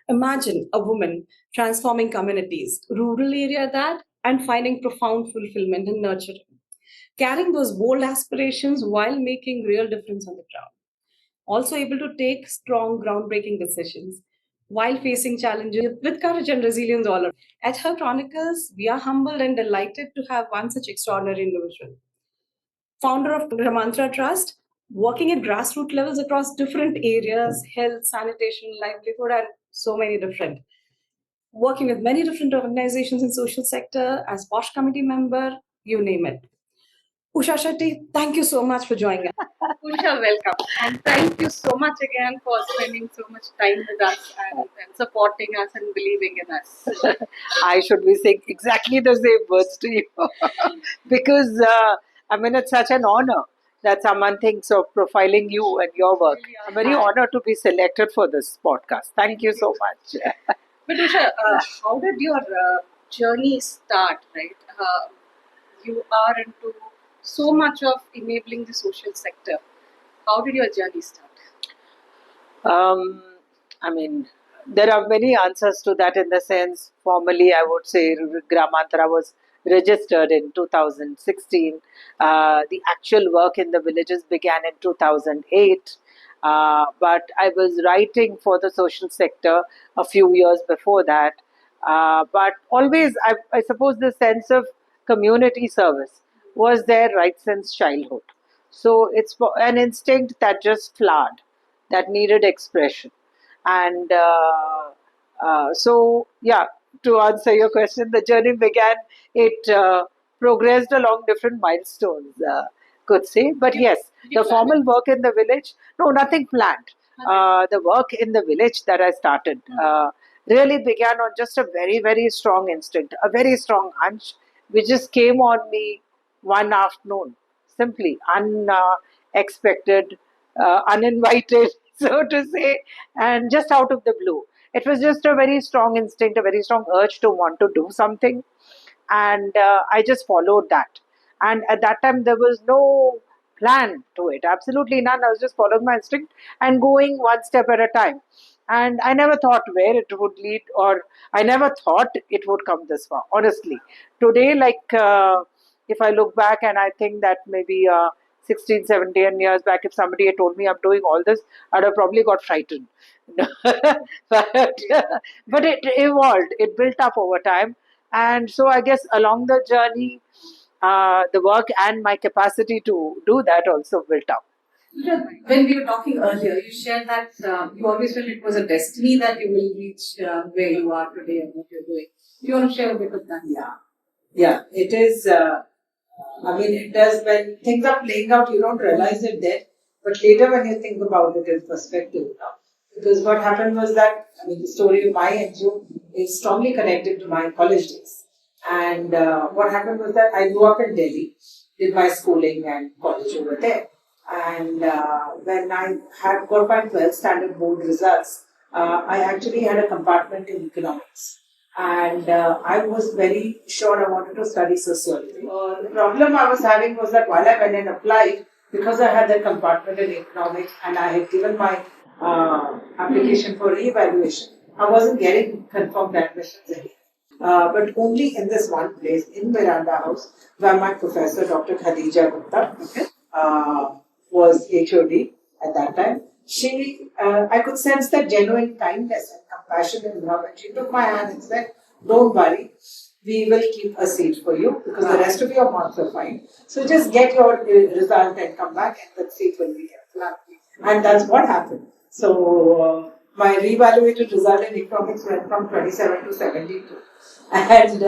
Imagine a woman transforming communities, rural area that, and finding profound fulfillment and nurturing, carrying those bold aspirations while making real difference on the ground. Also able to take strong, groundbreaking decisions while facing challenges with courage and resilience all around. At Her Chronicles, we are humbled and delighted to have one such extraordinary individual, founder of Gramaantara Trust, working at grassroots levels across different areas, health, sanitation, livelihood, and so many different. Working with many different organizations in social sector as Bosch committee member, you name it. Usha Shetty, thank you so much for joining us. Usha, welcome. And thank you so much again for spending so much time with us and supporting us and believing in us. I should be saying exactly the same words to you because it's such an honor that someone thinks of profiling you and your work. I'm very honored to be selected for this podcast. Thank you so much. But Usha, how did your journey start, right? You are into so much of enabling the social sector. How did your journey start? There are many answers to that in the sense, formally, I would say Gramaantara was registered in 2016. The actual work in the villages began in 2008. But I was writing for the social sector a few years before that. But always, I suppose, the sense of community service was there right since childhood. So it's an instinct that just flowered, that needed expression. And to answer your question, the journey began, it progressed along different milestones, could say. But yes, the formal work in the village, no, nothing planned. The work in the village that I started really began on just a very, very strong instinct, a very strong hunch, which just came on me one afternoon, simply unexpected, uninvited, so to say, and just out of the blue. It was just a very strong instinct, a very strong urge to want to do something, and I just followed that. And at that time, there was no plan to it, absolutely none. I was just following my instinct and going one step at a time. And I never thought where it would lead, or I never thought it would come this far, honestly. Today, if I look back and I think that maybe 16, 17 years back, if somebody had told me I'm doing all this, I'd have probably got frightened. but it evolved, it built up over time. And so I guess along the journey, the work and my capacity to do that also built up. When we were talking earlier, you shared that you always felt it was a destiny that you will reach where you are today and what you're doing. Do you want to share a bit of that? Yeah, it is. It does. When things are playing out, you don't realize it then. But later, when you think about it in perspective, because what happened was that, the story of my NGO is strongly connected to my college days. And what happened was that I grew up in Delhi, did my schooling and college over there. And when I had got my 12th standard board results, I actually had a compartment in economics. And I was very sure I wanted to study sociology. The problem I was having was that while I went and applied, because I had that compartment in economics and I had given my application for re-evaluation, I wasn't getting confirmed admissions anymore. But only in this one place, in Miranda House, where my professor, Dr. Khadija Gupta, was HOD at that time. I could sense that genuine kindness and compassion in her, and she took my hand and said, "Don't worry, we will keep a seat for you because the rest of your marks are fine. So just get your result and come back, and the seat will be here." And that's what happened. So my reevaluated result in economics went from 27 to 72. And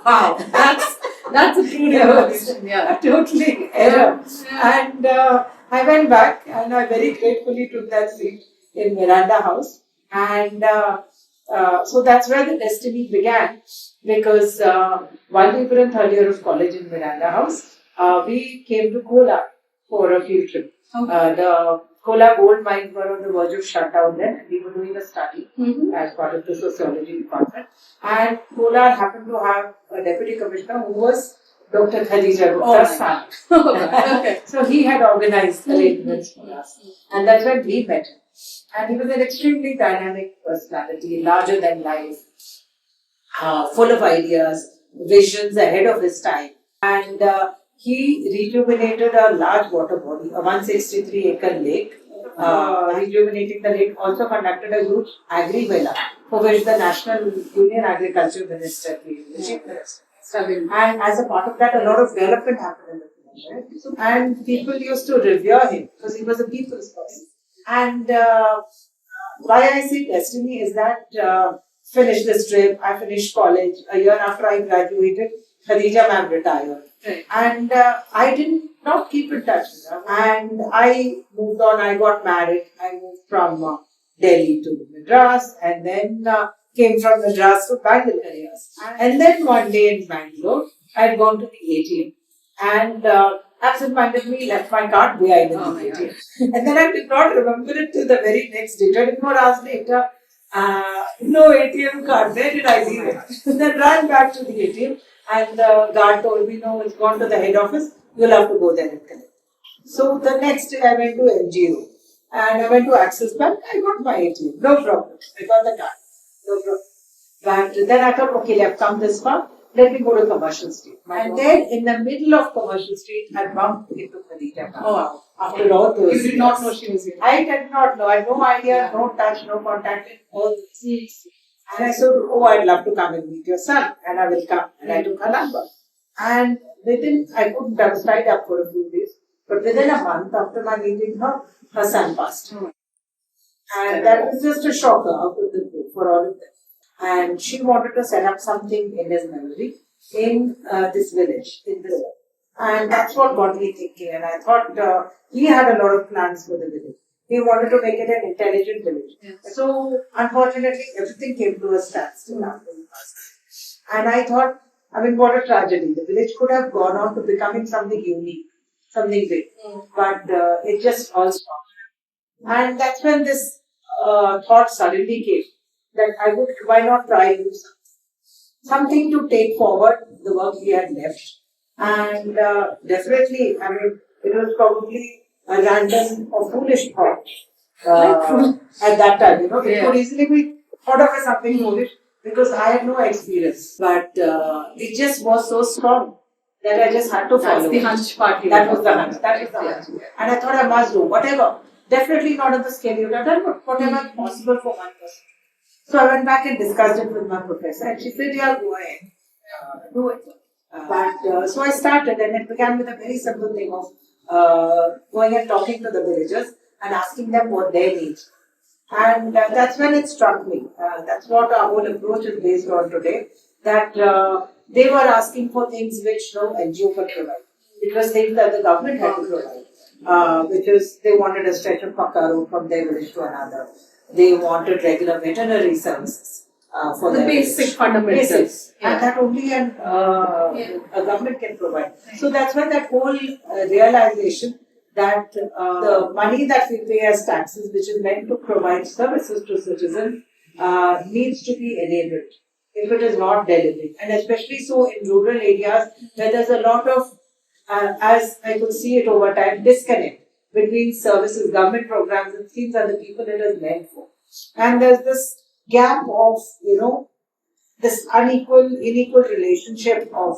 wow, that's a true revolution. Yeah, totally error. And I went back and I very gratefully took that seat in Miranda House. And so that's where the destiny began, because while we were in third year of college in Miranda House, we came to Kolar for a field trip. The Kolar gold mines were on the verge of shutdown then, and we were doing a study as part of the sociology department. And Kolar happened to have a deputy commissioner who was Dr. Khadija Gupta's son. Okay. So he had organized arrangements for us. And that's when we met. And he was an extremely dynamic personality, larger than life, full of ideas, visions ahead of his time. And he rejuvenated a large water body, a 163-acre lake. Rejuvenating the lake, also conducted a huge agri-vela, for which the National Union Agriculture Minister came, the Chief Minister. And as a part of that, a lot of development happened in the village. Right? And people used to revere him because he was a people's person. And why I say destiny is that finished this trip, I finished college. A year after I graduated, Khadija ma'am retired. Right. And I did not keep in touch with her. And I moved on, I got married. I moved from Delhi to Madras and then came from Madras to Bangalore careers. And then one day in Bangalore, I had gone to the ATM and absent-mindedly left my card behind in the ATM. And then I did not remember it till the very next day. 24 hours later, no ATM card. Where did I leave it? Then ran back to the ATM and the guard told me, no, it's gone to the head office. You'll have to go there and collect. So the next day I went to NGO and I went to Axis Bank. I got my ATM. No problem. I got the card. No problem. But then I thought, okay, I've come this far. Let me go to Commercial Street. And then in the middle of Commercial Street, I bumped into Khadija. Oh, after all those you did not know she was here. I did not know. I had no idea, no touch, no contact, all this. And I said, oh, I'd love to come and meet your son. And I will come. And I took her number. And within, I couldn't, I was tied up for a few days. But within a month after my meeting her, her son passed. And that was just a shocker out of the blue for all of them. And she wanted to set up something in his memory in this village, in this. And that's what got me thinking. And I thought he had a lot of plans for the village. He wanted to make it an intelligent village. Yes. So, unfortunately, everything came to a standstill after he passed. And I thought, I mean, what a tragedy. The village could have gone on to becoming something unique, something big. But it just all stopped. And that's when this thought suddenly came that I would, why not try and do something to take forward the work we had left. And definitely, I mean, it was probably a random or foolish thought at that time. You know, it could easily be thought of as something foolish because I had no experience. But it just was so strong that I just had to follow. That's the hunch part. That was the hunch. That was the hunch. And I thought I must do whatever. Definitely not on the scale you have done, but whatever possible for one person. So I went back and discussed it with my professor, and she said, "Yeah, go ahead, do it." But so I started, and it began with a very simple thing of going and talking to the villagers and asking them what they need. And that's when it struck me. That's what our whole approach is based on today. That they were asking for things which no NGO could provide. It was things that the government had to provide, because they wanted a stretch of Pakka road from their village to another. They wanted regular veterinary services for the basic fundamentals. Basics. And that only a government can provide. So that's when that whole realization that the money that we pay as taxes, which is meant to provide services to citizens, needs to be enabled if it is not delivering. And especially so in rural areas where there's a lot of, as I could see it over time, disconnect between services, government programs and schemes and the people it is meant for. And there's this gap of, this unequal relationship of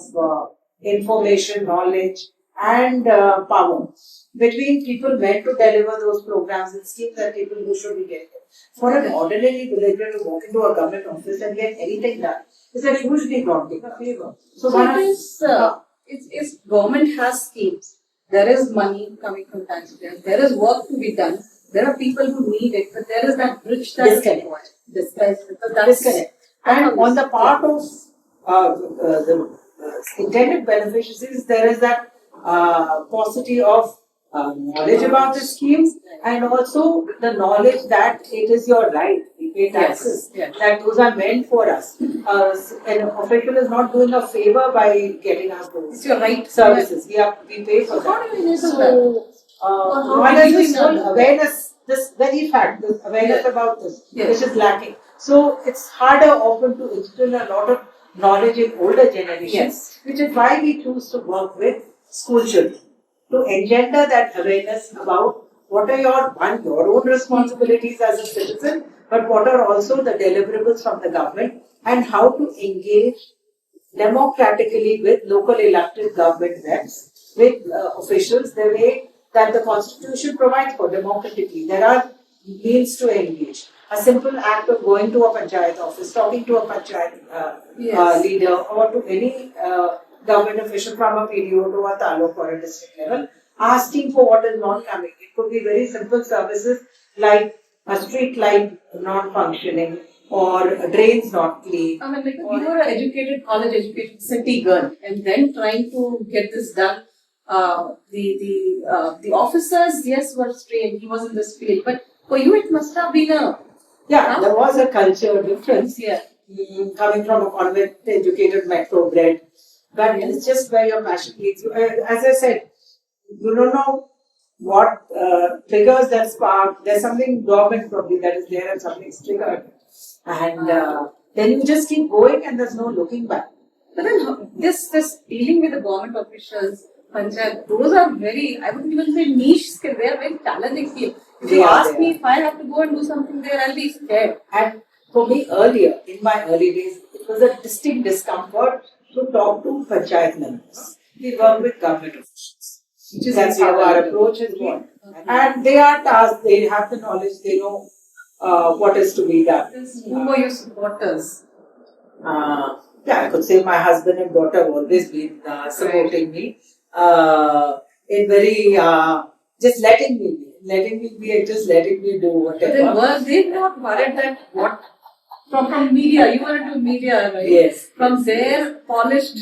information, knowledge and power between people meant to deliver those programs and schemes and people who should be getting it. For an ordinary villager to walk into a government office and get anything done is a hugely daunting favor. So it's government has schemes. There is money coming from taxpayers. There is work to be done. There are people who need it, but there is that bridge that is required. Disconnect. And on the part of the intended beneficiaries, there is that paucity of knowledge about the schemes and also the knowledge that it is your right. We pay taxes. Yes. That those are meant for us. An official is not doing a favor by getting us those. It's your right services. We pay for that. How do you enable that? One is this whole awareness, this very fact, this awareness about this, which is lacking. So it's harder often to instill a lot of knowledge in older generations, which is why we choose to work with school children to engender that awareness about what are your own responsibilities as a citizen, but what are also the deliverables from the government, and how to engage democratically with local elected government reps, with officials, the way that the constitution provides for democratically. There are means to engage. A simple act of going to a panchayat office, talking to a panchayat leader, or to any government official from a PDO to a taluk or a district level, asking for what is not coming. It could be very simple services like a street light not functioning, or drains not clean. I mean, like, you were an educated, college educated city girl, and then trying to get this done. The officers, yes, were trained. He was in this field, but for you, it must have been a there was a culture difference. Yeah. Coming from a convent educated metro bred, but it's just where your passion leads you. As I said, you don't know what triggers that spark. There's something dormant probably that is there, and something's triggered. And then you just keep going, and there's no looking back. But then this dealing with the government officials, panchayat, those are very, I wouldn't even say niche skill. They are very challenging field. If you ask me if I have to go and do something there, I'll be scared. And for me, earlier, in my early days, it was a distinct discomfort to talk to panchayat members. We work with government officials. That's how our approach is been. And they are tasked, they have the knowledge, they know what is to be done. Who were your supporters? I could say my husband and daughter have always been supporting me in very just letting me be and just letting me do whatever. Then were they not worried that what from media, you were into media, right? Yes. From their polished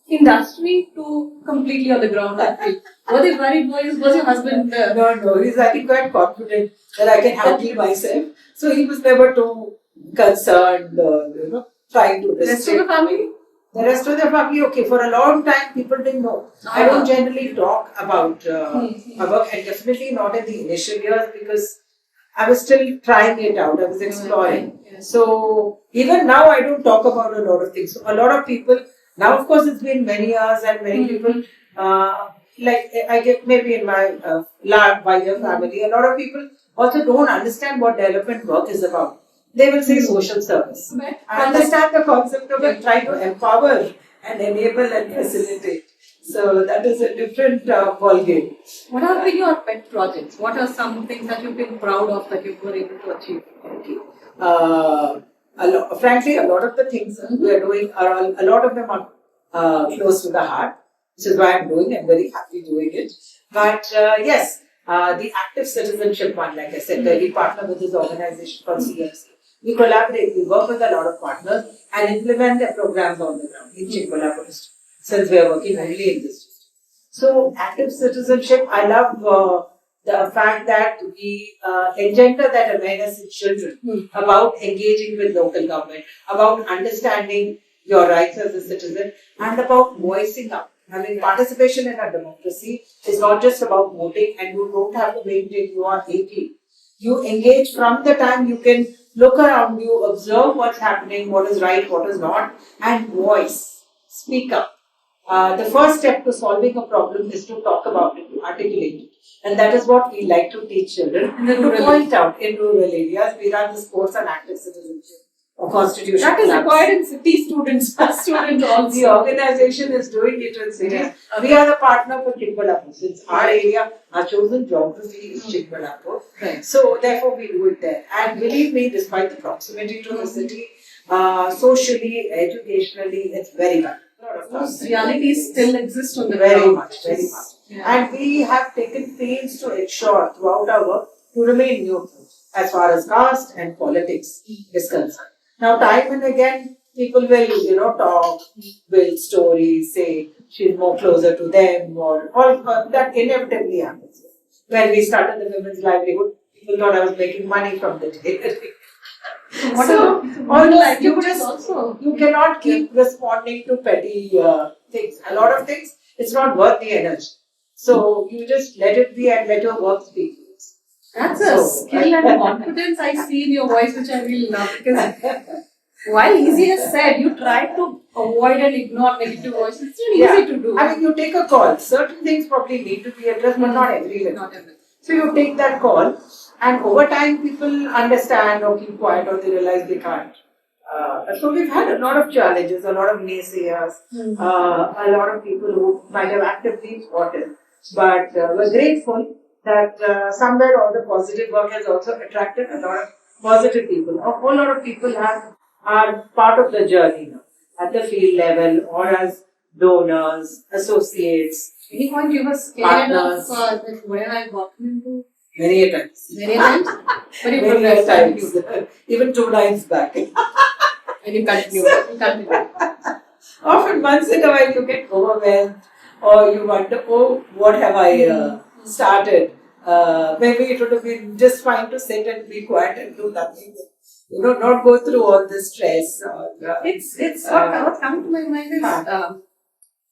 industry to completely on the ground. Were they worried? Was your husband? No, he's I think quite confident that I can handle myself. So he was never too concerned, trying to The rest of the family? The rest of the family, okay. For a long time, people didn't know. I don't generally talk about work, and definitely not in the initial years, because I was still trying it out. I was exploring. So even now, I don't talk about a lot of things. So a lot of people, now of course it's been many years, and many people, like I get maybe in my wider family, a lot of people also don't understand what development work is about. They will say social service. I understand the concept of it, try to empower and enable and facilitate. So that is a different ball game. What have been your pet projects? What are some things that you've been proud of that you were able to achieve? Okay. Frankly, a lot of the things we are doing are a lot of them are close to the heart, which is why I'm doing. I'm very happy doing it. But yes, the active citizenship one, like I said, where we partner with this organization called CMC. We collaborate, we work with a lot of partners and implement their programs on the ground in Chikballapur district, since we are working only in this district. So, active citizenship, I love the fact that we engender that awareness in children about engaging with local government, about understanding your rights as a citizen, and about voicing up. I mean, participation in a democracy is not just about voting, and you don't have to wait till you are 18. You engage from the time you can look around you, observe what's happening, what is right, what is not, and voice, speak up. The first step to solving a problem is to talk about it, to articulate it. And that is what we like to teach children. To point out in rural areas, we run this course on active citizenship or constitution. That is required in city students, students also. The organization is doing it in cities. Yeah. We are the partner for Chikballapur. Since our area, our chosen geography is Chikballapur. Right. So therefore we do it there. And believe me, despite the proximity to the city, socially, educationally, it's very bad. Those realities still exist on the very ground. Much. Yeah. And we have taken pains to ensure throughout our work to remain neutral as far as caste and politics is concerned. Now, time and again, people will, talk, build stories, say she's more closer to them, or all that inevitably happens. When we started the women's livelihood, people thought I was making money from the day. So, you cannot keep responding to petty things. A lot of things, it's not worth the energy. So, you just let it be and let your work speak. That's a skill and confidence I see in your voice, which I really love. Because while easy as said, you try to avoid and ignore negative voices. It's not easy to do. I mean, you take a call. Certain things probably need to be addressed, but not every level. Not every. So you take that call, and over time people understand or keep quiet or they realize they can't. So we've had a lot of challenges, a lot of naysayers, a lot of people who might have actively fought it. But we're grateful that somewhere all the positive work has also attracted a lot of positive people. A whole lot of people are part of the journey now, at the field level or as donors, associates, Any point you were scared of partners. like where I got into? Many a times. Many times? But you Many a progressed, times. continued. Even 2 lines back. And you continue. You continue. Often once in a while you get overwhelmed or you wonder, oh, what have I started? Maybe it would have been just fine to sit and be quiet and do nothing. You know, not go through all this stress. Or, It's what's coming to my mind is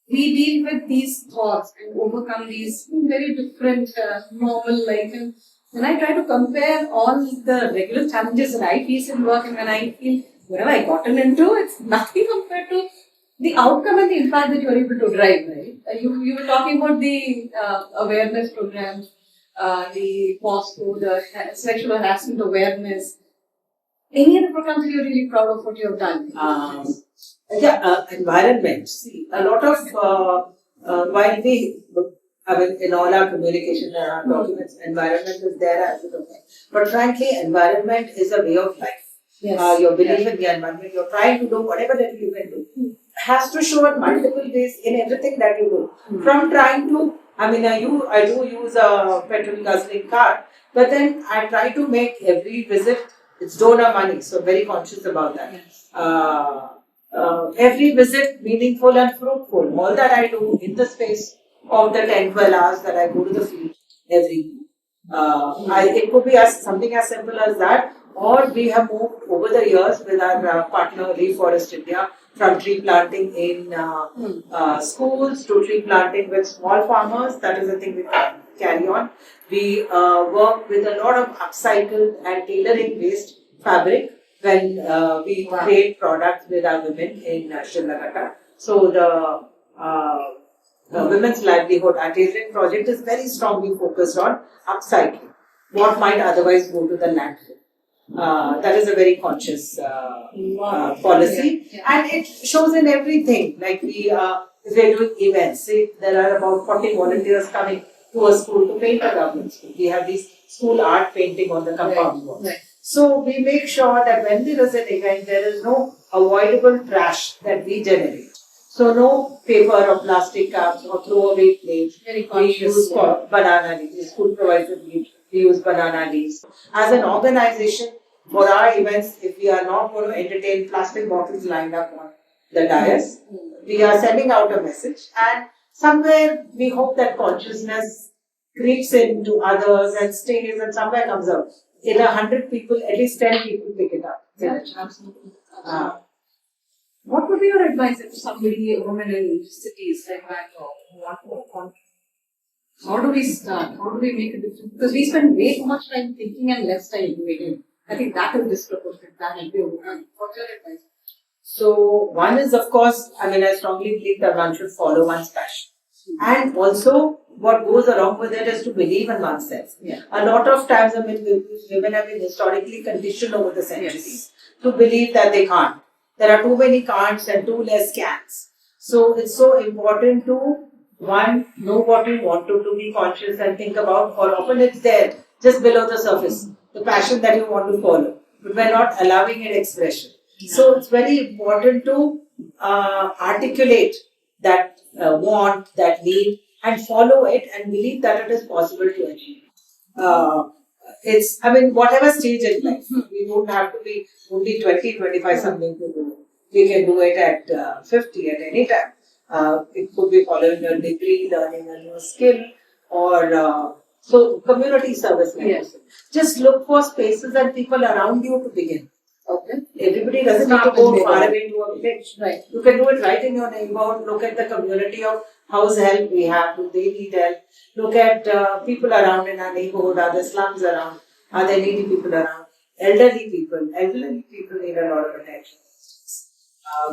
we deal with these thoughts and overcome these very different normal life. And when I try to compare all the regular challenges that I face in work and when I feel whatever I gotten into, it's nothing compared to the outcome and the impact that you are able to drive, right? You were talking about the awareness programs, the POSCO, the sexual harassment awareness. Any other programs that you're really proud of what you have done? Environment. See, a lot of while we, I mean, in all our communication and our documents, environment is there as a domain. But frankly, environment is a way of life. Yes. Your belief in the environment, you're trying to do whatever that you can do, has to show in multiple ways in everything that you do. From trying to, I mean, I do use a petrol guzzling car, but then I try to make every visit, it's donor money, so very conscious about that. Yes. Every visit meaningful and fruitful. All that I do in the space of the 10-12 hours that I go to the field every week. It could be something as simple as that, or we have moved over the years with our partner Reforest India from tree planting in schools to tree planting with small farmers. That is the thing we carry on. We work with a lot of upcycled and tailoring based fabric when we create products with our women in Karnataka. So the women's livelihood, our tailoring project is very strongly focused on upcycling what might otherwise go to the landfill. That is a very conscious policy, and it shows in everything. Like if we're doing events, say there are about 40 volunteers coming to a school to paint a government school. We have these school art painting on the compound walls. Right. So we make sure that when there is an event, there is no avoidable trash that we generate. So no paper or plastic cups or throwaway plates. Very We use banana leaves. The school provides the leaves. We use banana leaves. As an organization, for our events, if we are not going to entertain plastic bottles lined up on the dais, we are sending out a message, and somewhere we hope that consciousness creeps into others and stays, and somewhere comes out. In 100 people, at least 10 people pick it up. Yeah, absolutely. What would be your advice if somebody, a woman in cities like Bangalore, want how do we start? How do we make a difference? Because we spend way too much time thinking and less time doing it. I think that is disproportionate. That will be a woman. What's your advice? So, one is, of course, I mean, I strongly believe that one should follow one's passion. And also, what goes along with it is to believe in oneself. Yeah. A lot of times, I mean, women have been historically conditioned over the centuries to believe that they can't. There are too many can'ts and too less cans. So, it's so important to, one, know what you want to be conscious and think about, or often it's there, just below the surface, the passion that you want to follow, but we're not allowing it expression. Yeah. So, it's very important to articulate that want, that need, and follow it and believe that it is possible to achieve. It's, I mean, whatever stage in life, we don't have to be only 20, 25 something to do. We can do it at 50 at any time. It could be following a degree, learning a new skill, or so community service. Yes. Just look for spaces and people around you to begin. Okay. Everybody doesn't need to go far away to a village. Right. You can do it right in your neighborhood. Look at the community of house help we have. Do they need help? Look at people around in our neighborhood. Are there slums around? Are there needy people around? Elderly people. Elderly people need a lot of attention.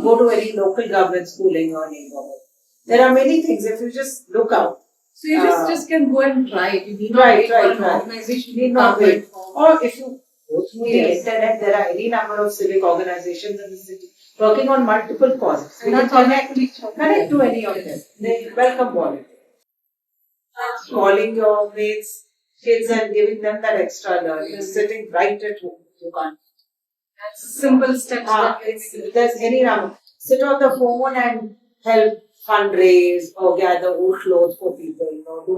Go to any local government school in your neighborhood. There are many things. If you just look out, So you just can go and try it. You need not Right, wait for right, an right. organization Need to not come wait. and form. Or if you go through the Yes. internet, there are any number of civic organizations in the city working on multiple causes. And You can that's connect to any of them. They welcome volunteers. Calling your mates, kids, and giving them that extra learning, sitting right at home. You can't. Simple steps. There's any number. Sit on the phone and help fundraise or gather old clothes for people, do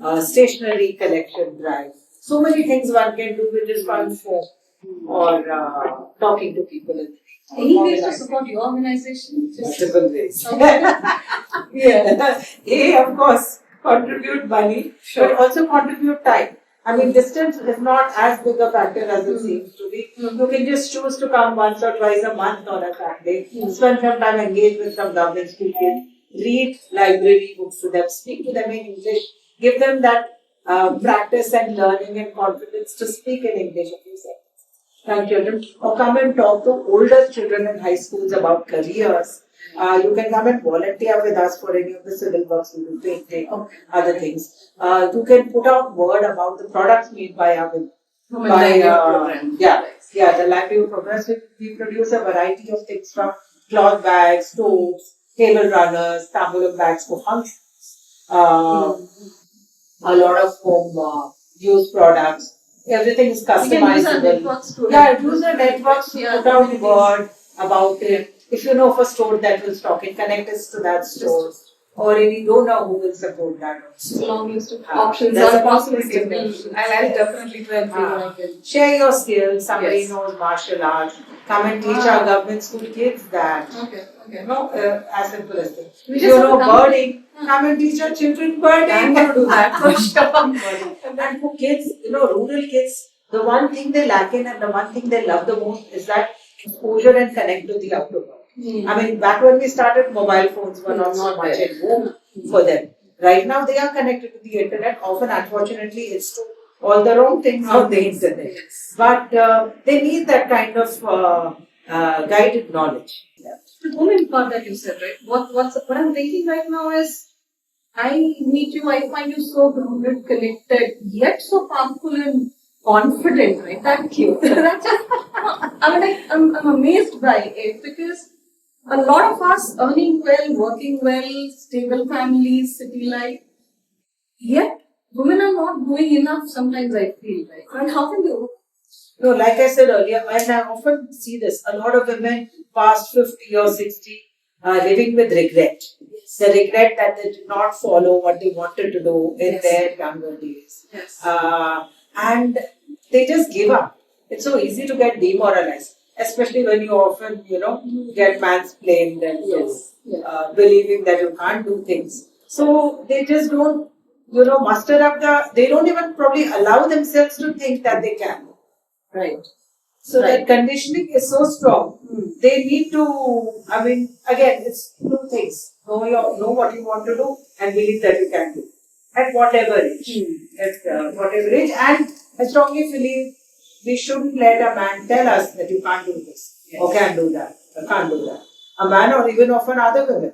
a stationery collection drive. So many things one can do with just one phone or talking to people. Any ways to support your organization? Multiple ways. Yeah. Of course, contribute money, but also contribute time. I mean, distance is not as big a factor as it seems to be. You can just choose to come once or twice a month on a Saturday, spend some time, engage with some government school kids, read library books to them, speak to them in English, give them that practice and learning and confidence to speak in English a few seconds. Young children, or come and talk to older children in high schools about careers. You can come and volunteer with us for any of the civil works we do, painting, other things. You can put out word about the products made by our program. The livelihood program. We produce a variety of things from cloth bags, stoves, table runners, tambourine bags for functions. A lot of home use products. Everything is customizable. Use our networks to put out word about it. If you know of a store that will stock it, connect us to that store. Or any donor who will support that also. Long list of options. There's Are a possibility. I'll definitely try and figure out. Share your skills. Somebody knows martial arts. Come and teach our government school kids that. Okay. As simple as this. If you know birding, come and teach your children birding. I'm going to do that for sure. And for kids, rural kids, the one thing they lack in and the one thing they love the most is that exposure and connect to the outdoor world. I mean, back when we started, mobile phones were not so much at home for them. Right now, they are connected to the internet. Often, unfortunately, it's to all the wrong things on the internet. But they need that kind of guided knowledge. The women part that you said, right? What I'm thinking right now is, I meet you, I find you so grounded, connected, yet so powerful and confident, right? Thank you. That's just, I'm amazed by it because a lot of us earning well, working well, stable families, city life, yet women are not doing enough sometimes, I feel, right? And how can they overcome? No, like I said earlier, and I often see this, a lot of women past 50 or 60 are living with regret. The regret that they did not follow what they wanted to do in their younger days. And they just give up. It's so easy to get demoralized, especially when you often, get mansplained and believing that you can't do things. So they just don't, muster up they don't even probably allow themselves to think that they can. Right. So that conditioning is so strong. They need to, again, it's two things. Know what you want to do and believe that you can do. At whatever age. Whatever age. And I strongly believe we shouldn't let a man tell us that you can't do this. Or can't do that. Or can't do that. A man or even often other women.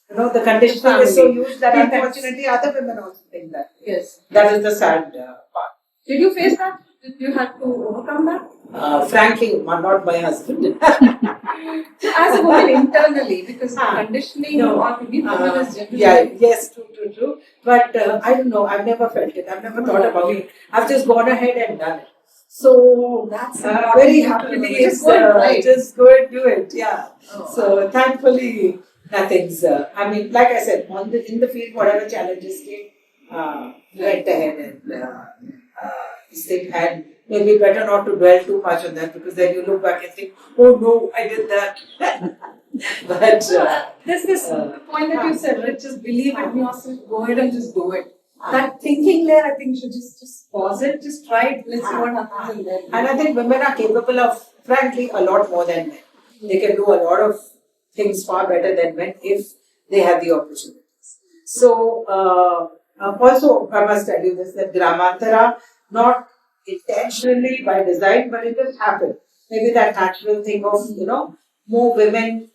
The conditioning is so huge that unfortunately other women also think that. Yes. That is the sad part. Did you face that? Did you have to overcome that? Frankly, not my husband. As a woman internally, because conditioning or to be women is generally... Yes, true. But I don't know, I've never felt it. I've never thought about it. I've just gone ahead and done it. So, that's very happily, just go and do it. Yeah. So, thankfully, nothing's, like I said, in the field, whatever challenges came, went ahead and and maybe better not to dwell too much on that because then you look back and think, oh no, I did that. But there's this point that you said, right? Just believe it in yourself, go ahead and just do it. That thinking there, I think, should just pause it, just try it, let's see what happens. And I think women are capable of, frankly, a lot more than men. They can do a lot of things far better than men if they have the opportunities. So, also, I must tell you this, that Gramaantara, not intentionally by design, but it just happened. Maybe that natural thing of, more women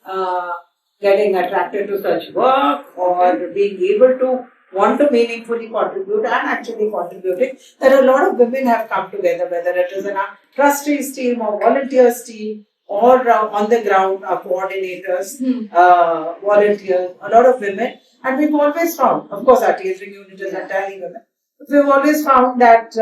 getting attracted to such work or being able to want to meaningfully contribute and actually contributing, that a lot of women have come together, whether it is in our trustees team or volunteers team or on the ground, our coordinators, volunteers, a lot of women. And we've always found, of course, our catering unit is entirely women. We've always found that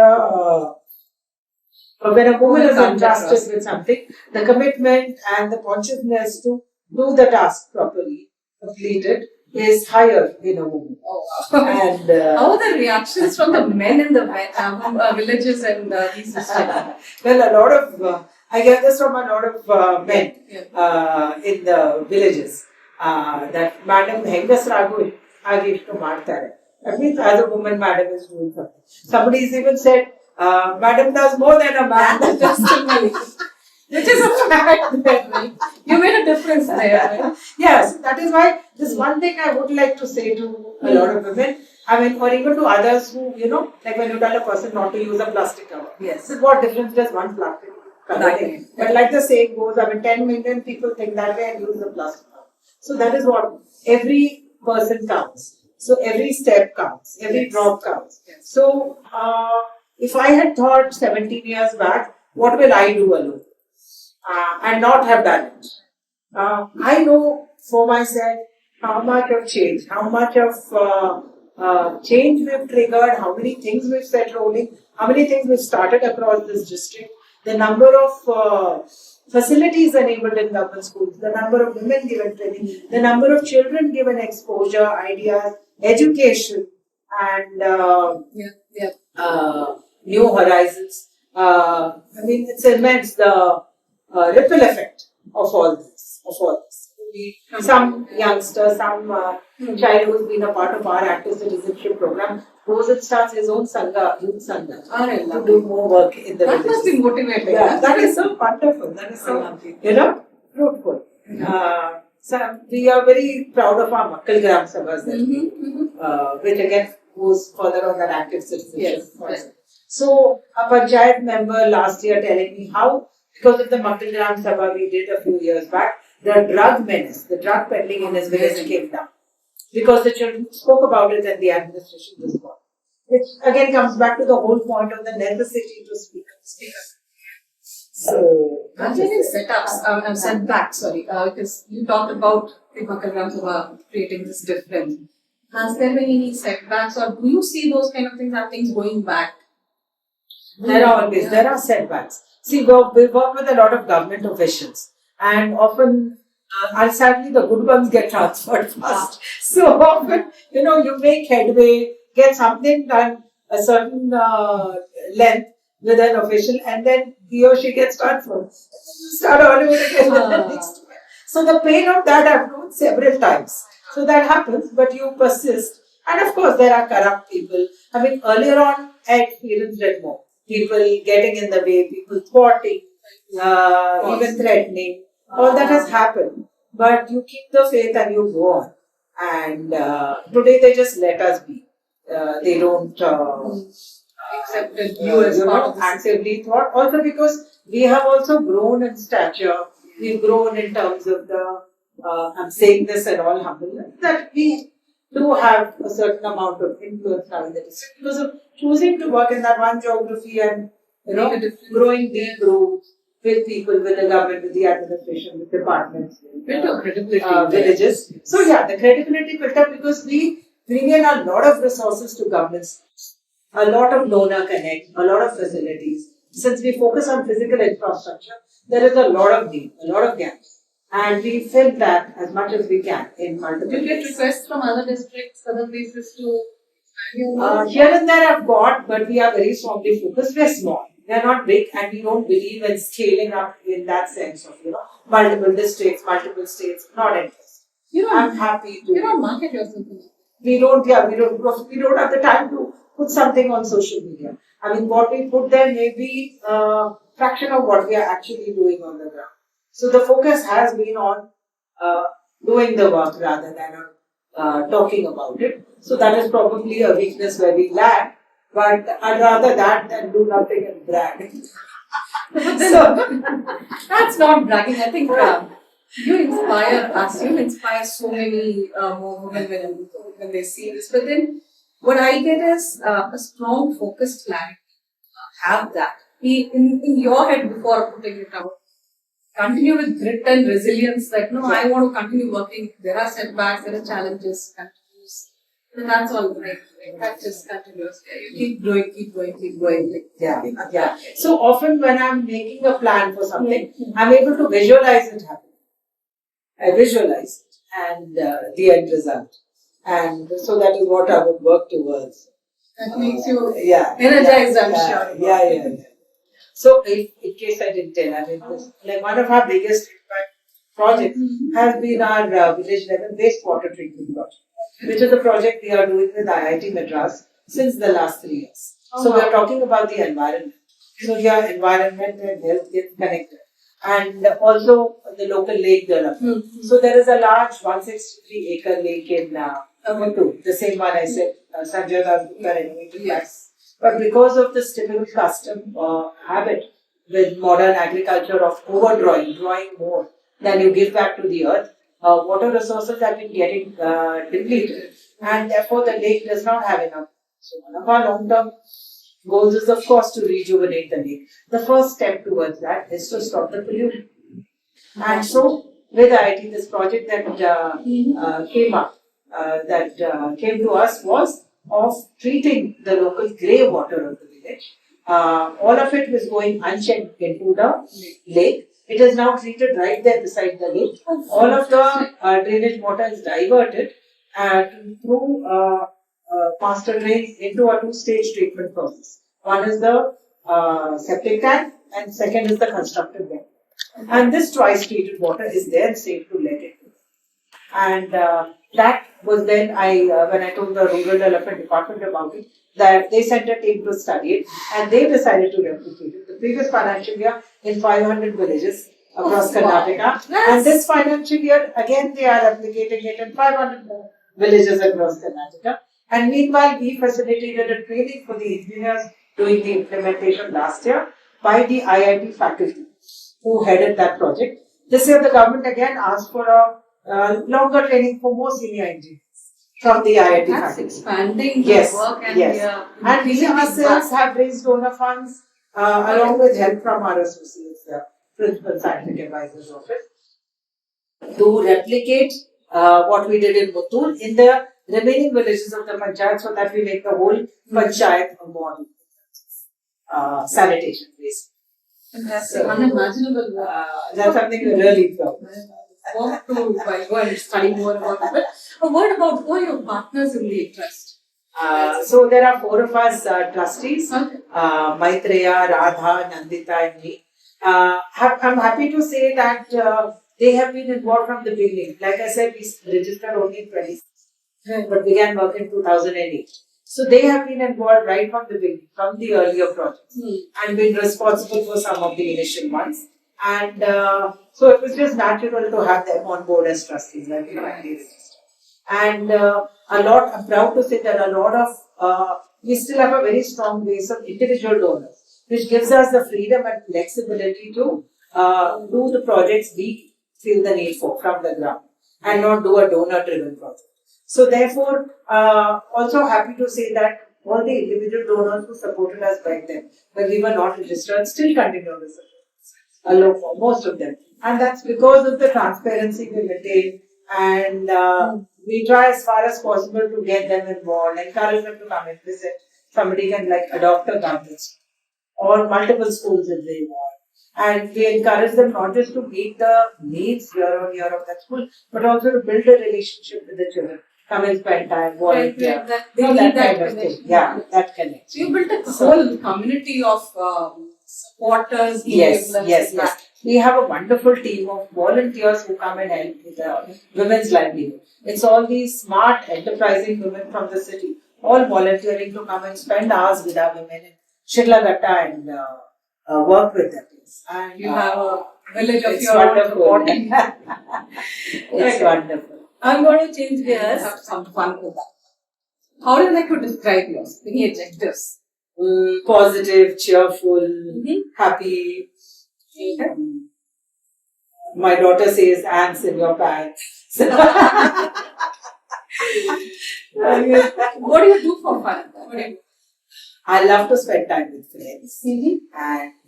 when a woman is entrusted with something, the commitment and the consciousness to do the task properly, complete it, is higher in a woman. And how are the reactions from the men in the villages and these districts? well, a lot of I get this from a lot of men in the villages that Madam Hengasragu Agishtu Martare. That means as a woman, Madam is doing something. Somebody's even said, Madam does more than a man. Testimony. Which is a fact that you made a difference there, right? Yes, that is why this one thing I would like to say to a lot of women, I mean, or even to others who, like when you tell a person not to use a plastic cover. Yes. So what difference does one plastic cover make? But like the saying goes, I mean, 10 million people think that way and use the plastic cover. So that is what every person counts. So every step counts, every drop counts. Yes. So if I had thought 17 years back, what will I do alone? And not have done it. I know for myself how much of change, how much of change we've triggered, how many things we've set rolling, how many things we've started across this district, the number of facilities enabled in government schools, the number of women given training, the number of children given exposure, ideas, education, and new horizons. I mean, it's immense, the ripple effect of all this. Some youngster, some child who's been a part of our active citizenship program goes and starts his own sangha, youth sangha, to do more work in the That must be motivating. Yeah, that is so wonderful. That is so, fruitful. So we are very proud of our Makkal Gram Sabhas, which again goes further on that active citizenship. Yes. So a panchayat member last year telling me how, because of the Makkal Gram Sabha we did a few years back, the drug menace, the drug peddling in his village came down. Because the children spoke about it and the administration responded. Which again comes back to the whole point of the necessity to speak up. So, setups, setbacks, because you talked about the Makkal Gram Sabha creating this difference. Has there been any setbacks, or do you see those kind of things, are things going back? There are setbacks. See, we work with a lot of government officials, and often, sadly, the good ones get transferred first. So often, you make headway, get something done a certain length with an official, and then he or she gets transferred. Start all over again with the next one. So the pain of that I've known several times. So that happens, but you persist. And of course, there are corrupt people. I mean, earlier on, I experienced it more. People getting in the way, people thwarting, even threatening. All that has happened. But you keep the faith and you go on. And today they just let us be. They don't Accepted you as part of actively thought. Also because we have also grown in stature. We've grown in terms of the, I'm saying this in all humbleness, that we do have a certain amount of influence now in the district because of choosing to work in that one geography and, growing deep roots with people, with the government, with the administration, with departments, villages. So yeah, the credibility built up because we bring in a lot of resources to governments, a lot of donor connect, a lot of facilities. Since we focus on physical infrastructure, there is a lot of need, a lot of gaps. And we fill that as much as we can in multiple Do you get requests from other districts, other places to here and there I've got, but we are very strongly focused. We're small. We're not big and we don't believe in scaling up in that sense of, multiple districts, multiple states, not interested. I'm happy to. You don't market yourself. We don't have the time to put something on social media. I mean, what we put there may be a fraction of what we are actually doing on the ground. So the focus has been on doing the work rather than on talking about it. So that is probably a weakness where we lag. But I'd rather that than do nothing and brag. So that's not bragging. I think you inspire us. You inspire so many more women when they see this. But then What I get is a strong, focused clarity. Have that. Be in your head before putting it out. Continue with grit and resilience. That no, I want to continue working. There are setbacks, there are challenges. Continues. And that's all right. That just continues. You keep growing, keep going, keep going. Yeah. So often when I'm making a plan for something, I'm able to visualize it happening. I visualize it and the end result. And so that is what I would work towards. That makes you energized, I'm sure. Yeah. So, in case I didn't tell, I mean, like one of our biggest impact projects has been our village level wastewater treatment project, which is a project we are doing with IIT Madras since the last 3 years. So, we are talking about the environment. So, your environment and health get connected. And also the local lake development. So, there is a large 163-acre lake in Muttu, the same one I said, Sanjay Das Gupta renovated back. But because of this typical custom habit with modern agriculture of overdrawing, drawing more than you give back to the earth, water resources have been getting depleted, and therefore the lake does not have enough. So one of our long-term goals is, of course, to rejuvenate the lake. The first step towards that is to stop the pollution. And so, with IIT, this project that came up, came to us was of treating the local grey water of the village. All of it was going unchecked into the lake. It is now treated right there beside the lake. All of the drainage water is diverted through master drains into a two-stage treatment process. One is the septic tank, and second is the constructive well. And this twice treated water is then safe to let it go. And that was then when I told the Rural Development Department about it, that they sent a team to study it and they decided to replicate it. The previous financial year in 500 villages across Karnataka. Wow. And this financial year, again, they are replicating it in 500 more villages across Karnataka. And meanwhile, we facilitated a training for the engineers doing the implementation last year by the IIT faculty who headed that project. This year, the government again asked for a longer training for more senior engineers from the IIT That's faculty. expanding the work and And we ourselves have raised donor funds along with help from our associates, the Principal Scientific Advisors Office, to replicate what we did in Muttur in the remaining villages of the panchayat, so that we make the whole panchayat a model sanitation based. Fantastic, unimaginable. That's something we're really proud of. Want to go and study more about it. But a word about who are your partners in the trust? So there are 4 of us trustees, Maitreya, Radha, Nandita and me. I'm happy to say that they have been involved from the beginning. Like I said, we registered only in 2016, but began work in 2008. So they have been involved right from the beginning, from the earlier projects, and been responsible for some of the initial ones. And so it was just natural to have them on board as trustees when we finally registered. And I'm proud to say that a lot of, we still have a very strong base of individual donors, which gives us the freedom and flexibility to do the projects we feel the need for from the ground and not do a donor-driven project. So therefore, also happy to say that all the individual donors who supported us back then, when we were not registered, still continue to support us, most of them. And that's because of the transparency we maintain, and we try as far as possible to get them involved, encourage them to come and visit. Somebody can adopt a govt or multiple schools if they want. And we encourage them not just to meet the needs year on year of that school, but also to build a relationship with the children. Come and spend time, volunteer. They need that kind of thing. Yeah, that connection. So you built a whole community of supporters, Yes. We have a wonderful team of volunteers who come and help with the women's livelihood. It's all these smart, enterprising women from the city, all volunteering to come and spend hours with our women in Shidlagatta and work with them. And you have a village of your own. It's wonderful. I'm going to change gears. Have some fun with that. How do you like to describe yours? Any adjectives? Positive, cheerful, happy. My daughter says ants in your pants. What do you do for fun? What do you I love to spend time with friends, and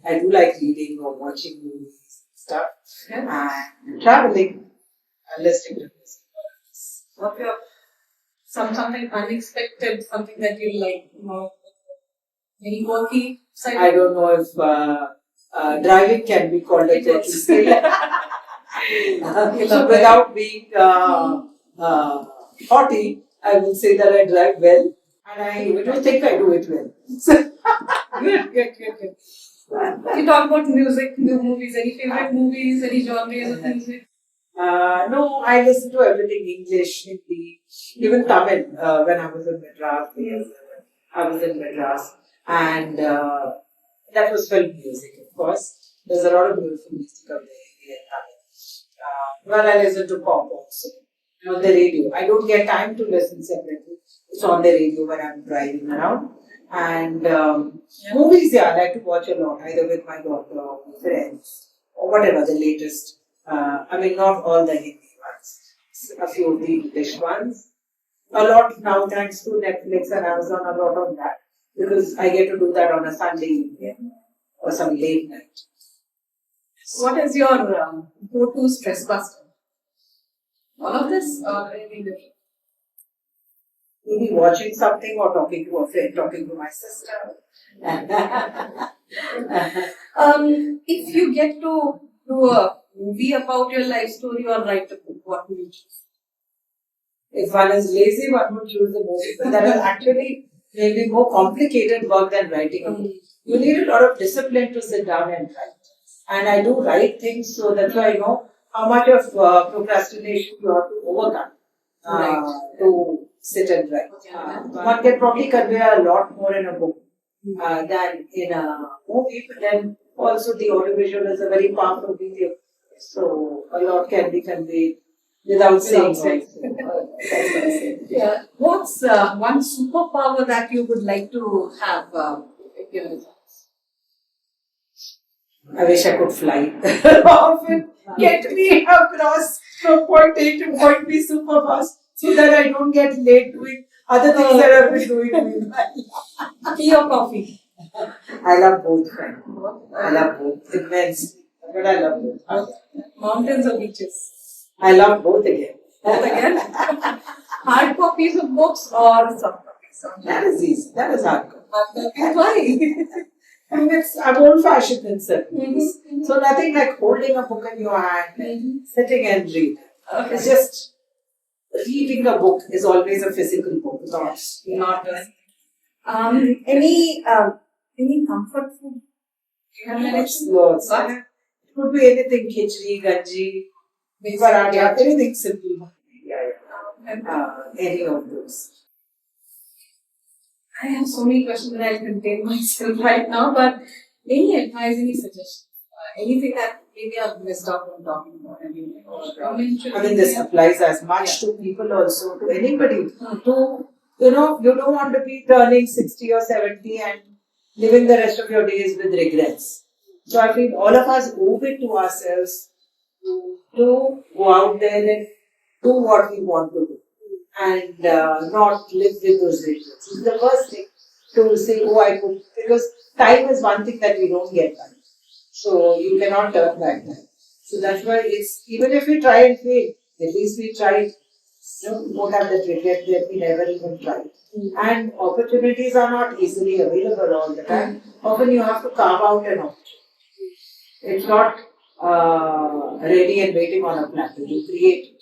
I do like reading or watching movies and stuff, and traveling and listening to music. What's your something unexpected, something that you like, any quirky side? I don't know if driving can be called a quirky skill. So without being haughty, I will say that I drive well, and I do think I do it well. Good. You talk about music, new movies, any favorite movies, any genres of music? No, I listen to everything English, Hindi, even Tamil. When I was in Madras, yes, I was in Madras, and that was film music, of course. There's a lot of beautiful music out there in Tamil. Well, I listen to pop also on the radio. I don't get time to listen separately. It's on the radio when I'm driving around. And movies, I like to watch a lot, either with my daughter or with friends or whatever the latest. Not all the Hindi ones, a few of the English ones. A lot now, thanks to Netflix and Amazon, a lot of that because I get to do that on a Sunday evening or some late night. What is your go-to stress buster? All of this or anything different? Maybe watching something or talking to a friend, talking to my sister. If you get to do a movie about your life story or write a book, what would you choose? If one is lazy, one would choose the movie, but that is actually maybe more complicated work than writing a book. You need a lot of discipline to sit down and write. And I do write things, so that's why I know how much of procrastination you have to overcome to sit and write. One can probably convey a lot more in a book than in a movie, but then also the audiovisual is a very powerful medium, so a lot can be conveyed without saying. Yeah. What's one superpower that you would like to have? I wish I could fly. Often get me across from point A to point B super fast so that I don't get late doing other things that I've been doing with my life. Tea or coffee? I love both, friend. I love both immensely. But I love both. Mountains or beaches? I love both again. Both again? Hard copies of books or soft copies? That is easy. That is hardcore. Why? I'm old fashioned in certain ways. So nothing like holding a book in your hand, sitting and reading. Okay. It's just reading a book is always a physical book, not any comfort food? Lots. It could be anything, khichdi, ganji, paratha, anything simple. Any of those. I have so many questions that I'll contain myself right now, but any advice, any suggestions? Anything that maybe I've missed out on talking about? This applies as much to people also, to anybody. You don't want to be turning 60 or 70 and living the rest of your days with regrets. So I feel all of us owe it to ourselves to go out there and do what we want to do and not live with those regrets. It's the worst thing to say, I could, because time is one thing that we don't get back. So you cannot turn back time. So that's why it's, even if we try and fail, at least we tried. We don't have that regret that we never even tried. And opportunities are not easily available all the time. Often you have to carve out an opportunity. It's not ready and waiting on a platter. You create it.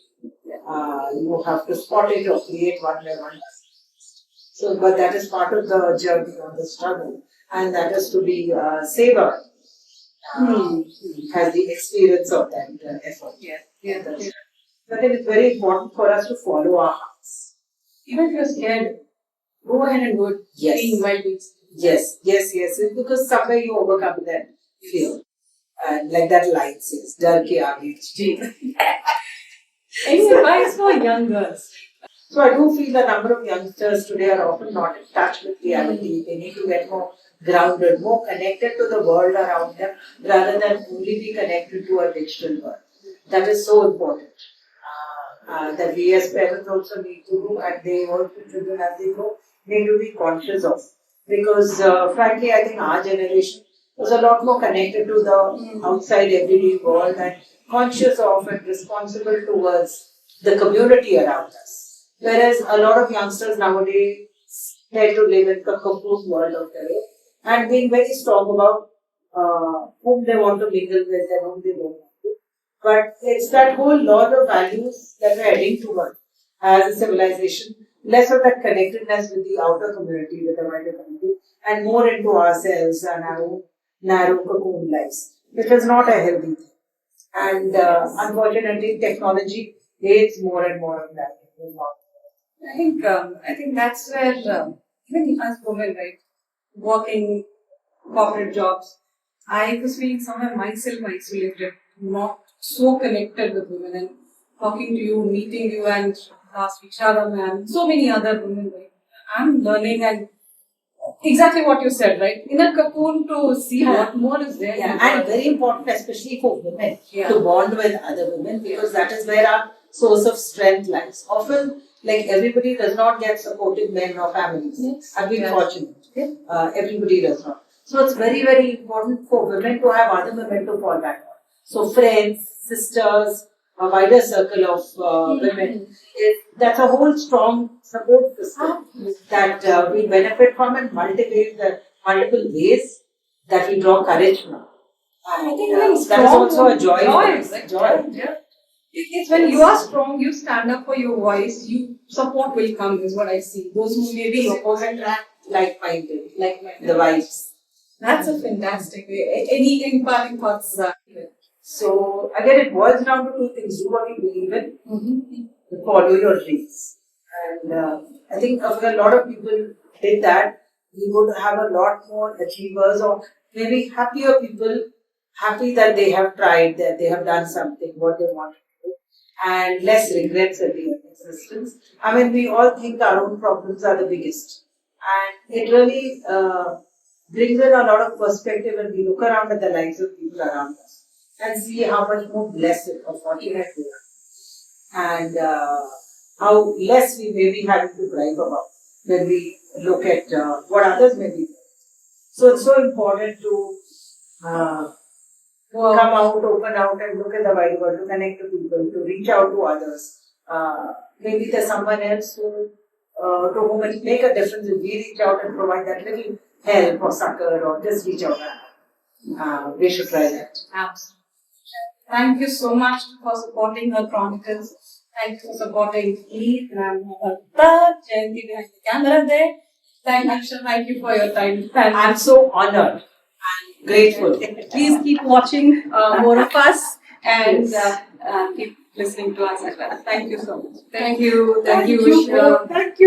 You have to spot it or create one by one. So, but that is part of the journey of the struggle, and that is to be savored. Has the experience of that effort. Yeah. I think it's very important for us to follow our hearts. Even if you're scared, go ahead and do it. Yes. Because somewhere you overcome that fear. And like that line says, "Dar ke aage." Any advice for young girls? So I do feel a number of youngsters today are often not in touch with reality. They need to get more grounded, more connected to the world around them, rather than only be connected to a digital world. That is so important. that we as parents also need to do, and they also children as they grow need to be conscious of. Because frankly, I think our generation was a lot more connected to the outside everyday world and conscious of and responsible towards the community around us. Whereas a lot of youngsters nowadays tend to live in the cocoon world of their own and being very strong about whom they want to mingle with and whom they don't want to. But it's that whole lot of values that we're heading toward as a civilization, less of that connectedness with the outer community, with the wider community, and more into ourselves and our own narrow cocoon lives, which is not a healthy thing. And unfortunately, technology aids more and more of that. I think that's where even as women, right, working corporate jobs, I was feeling somewhere myself isolated, not so connected with women, and talking to you, meeting you, and last week Sharam and so many other women, right, I'm learning and exactly what you said, right? In a cocoon to see what more is there. Yeah, and very important, especially for women, Yeah. to bond with other women because that is where our source of strength lies. Often, like everybody does not get supportive men or families. Yes. I've been Yes. fortunate. Everybody does not. So it's very, very important for women to have other women to fall back on. So friends, sisters, a wider circle of women. That's a whole strong support system that we benefit from in multiple ways that we draw courage from. I think And, even that is strong also a joy. for us. right? Joy. Yeah. It's when you are strong, you stand up for your voice, you support will come, is what I see. Those who may be opposite track, Like-minded. like-minded. The vibes. That's a fantastic way. Any empowering thoughts? So again, it boils down to two things: do what you believe in, follow your dreams. And I think if a lot of people did that, we would have a lot more achievers or maybe happier people, happy that they have tried, that they have done something, what they wanted to do, and less regrets in their existence. I mean, we all think our own problems are the biggest. And it really brings in a lot of perspective when we look around at the lives of people around us and see how much more blessed or fortunate we are. And how less we may be having to gripe about when we look at what others may be doing. So it's so important to come out, open out, and look at the wide world, to connect to people, to reach out to others. Maybe there's someone else who, to whom it make a difference if we reach out and provide that little help or succor or just reach out. We should try that. Absolutely. Thank you so much for supporting Her Chronicles. Thank you for supporting me. And I'm Abha, Jayanthi behind the camera there. Thank you for your time. And I'm so honored and grateful. please keep watching more of us and keep listening to us as well. Thank you so much. Thank you. Thank you, Usha. Thank you.